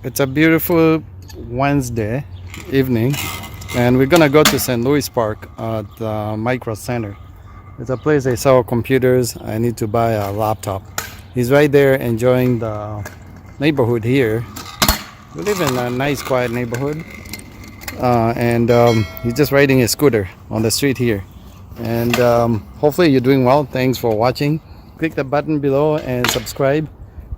It's a beautiful Wednesday evening, and we're gonna go to St. Louis Park at the Micro Center. It's a place they sell computers. I need to buy a laptop. He's right there enjoying the neighborhood here. We live in a nice, quiet neighborhood, and he's just riding his scooter on the street here. And hopefully you're doing well. Thanks for watching. Click the button below and subscribe.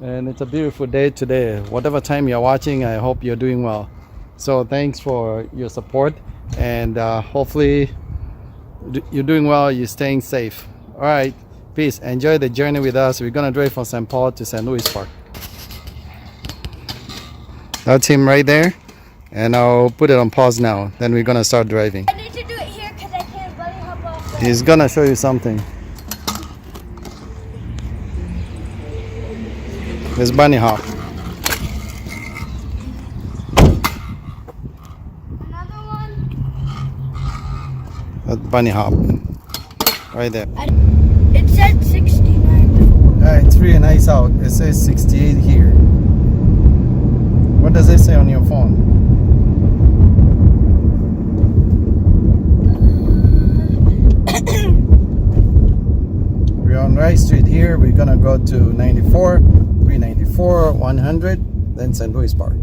And it's a beautiful day today. Whatever time you're watching, I hope you're doing well. So thanks for your support, and hopefully you're doing well, you're staying safe. All right, peace. Enjoy the journey with us. We're gonna drive from St. Paul to St. Louis Park. That's him right there, and I'll put it on pause now. Then we're gonna start driving. I need to do it here because I can't bunny hop off there. He's gonna show you something. There's bunny hop. Another one? That's bunny hop. Right there. It said 69. It's really nice out. It says 68 here. What does it say on your phone? We're on Rice Street here. We're gonna go to 94, 394, 100, then St. Louis Park.